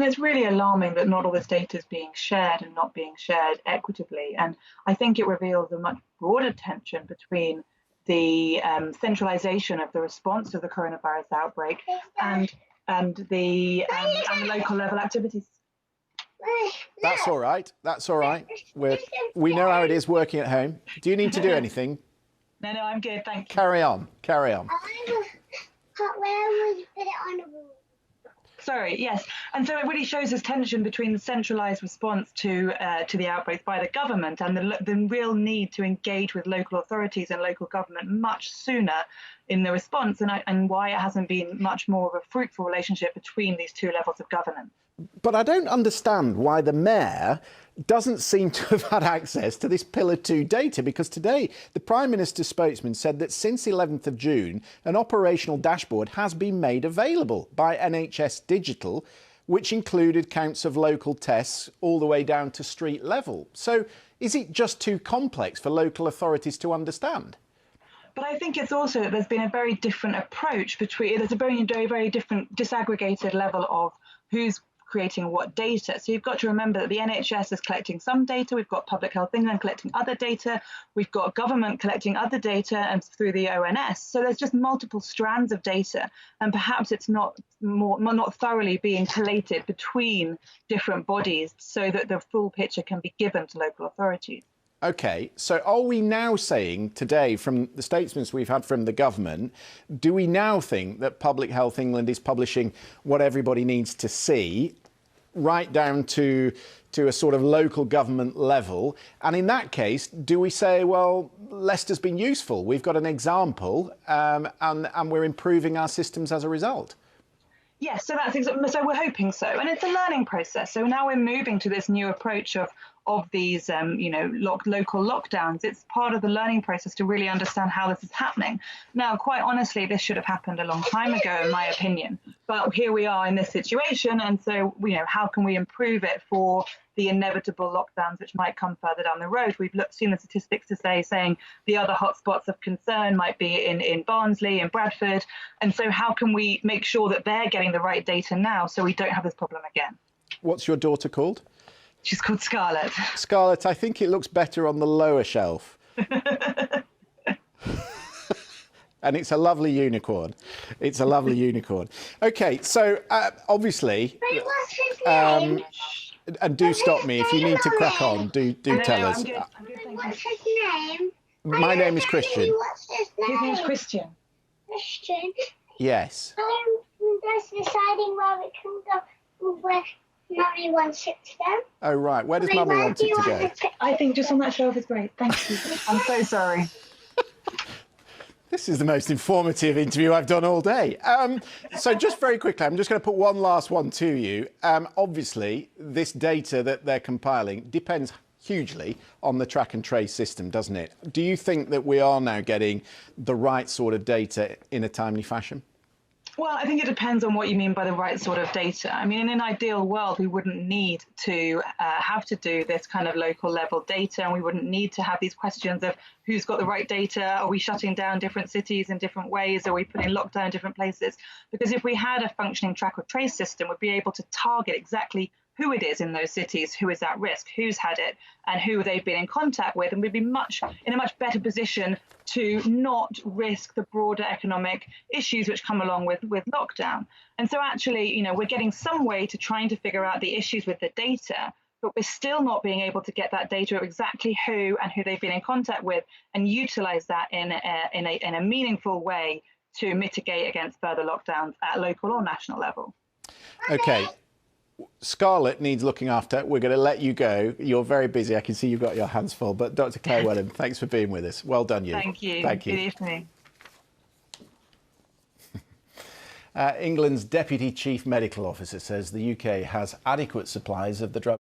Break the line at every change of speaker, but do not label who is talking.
It's really alarming that not all this data is being shared and not being shared equitably. And I think it reveals a much broader tension between the centralization of the response to the coronavirus outbreak and the local level activities.
That's all right. That's all right. We know how it is working at home. Do you need to do anything?
No, I'm good. Thank you.
Carry on. Carry on.
Where would you put it on the wall?
Sorry, yes. And so it really shows this tension between the centralised response to the outbreak by the government and the real need to engage with local authorities and local government much sooner in the response, and why it hasn't been much more of a fruitful relationship between these two levels of governance.
But I don't understand why the mayor doesn't seem to have had access to this Pillar 2 data, because today the Prime Minister's spokesman said that since 11th of June, an operational dashboard has been made available by NHS Digital, which included counts of local tests all the way down to street level. So is it just too complex for local authorities to understand?
But I think it's also that there's been a very different approach there's a very different disaggregated level of who's creating what data. So you've got to remember that the NHS is collecting some data, we've got Public Health England collecting other data, we've got government collecting other data and through the ONS. So there's just multiple strands of data, and perhaps it's not thoroughly being collated between different bodies so that the full picture can be given to local authorities.
OK, so are we now saying today, from the statements we've had from the government, do we now think that Public Health England is publishing what everybody needs to see right down to a sort of local government level? And in that case, do we say, well, Leicester's been useful, we've got an example, and we're improving our systems as a result?
Yes, so so we're hoping so, and it's a learning process. So now we're moving to this new approach of these, local lockdowns. It's part of the learning process to really understand how this is happening. Now, quite honestly, this should have happened a long time ago, in my opinion. But here we are in this situation, and so how can we improve it for the inevitable lockdowns which might come further down the road? We've seen the statistics saying the other hotspots of concern might be in Barnsley and Bradford, and so how can we make sure that they're getting the right data now so we don't have this problem again?
What's your daughter called?
She's called Scarlett.
Scarlett, I think it looks better on the lower shelf. And it's a lovely unicorn. It's a lovely unicorn. OK, so obviously,
What's his name?
and do stop me if you need to crack on. Do tell us.
What's his name?
My name is Christian.
What's his name?
His name's Christian.
Christian.
Yes.
That's deciding where it can go, where Mummy wants it to go.
Oh, right. Where does Mummy want it to go?
I think just on that shelf is great. Thank you. I'm so sorry.
This is the most informative interview I've done all day. So just very quickly, I'm just going to put one last one to you. Obviously, this data that they're compiling depends hugely on the track and trace system, doesn't it? Do you think that we are now getting the right sort of data in a timely fashion?
Well, I think it depends on what you mean by the right sort of data. I mean, in an ideal world, we wouldn't need to have to do this kind of local level data, and we wouldn't need to have these questions of who's got the right data, are we shutting down different cities in different ways, are we putting lockdown in different places? Because if we had a functioning track or trace system, we'd be able to target exactly who it is in those cities, who is at risk, who's had it, and who they've been in contact with, and we'd be in a much better position to not risk the broader economic issues which come along with lockdown. And so actually, we're getting some way to trying to figure out the issues with the data, but we're still not being able to get that data of exactly who and who they've been in contact with and utilize that in a meaningful way to mitigate against further lockdowns at local or national level.
OK. Scarlett needs looking after. We're going to let you go. You're very busy. I can see you've got your hands full. But Dr Clare Wenham, thanks for being with us. Well done, you.
Thank you.
Thank you.
Good evening.
England's Deputy Chief Medical Officer says the UK has adequate supplies of the drug.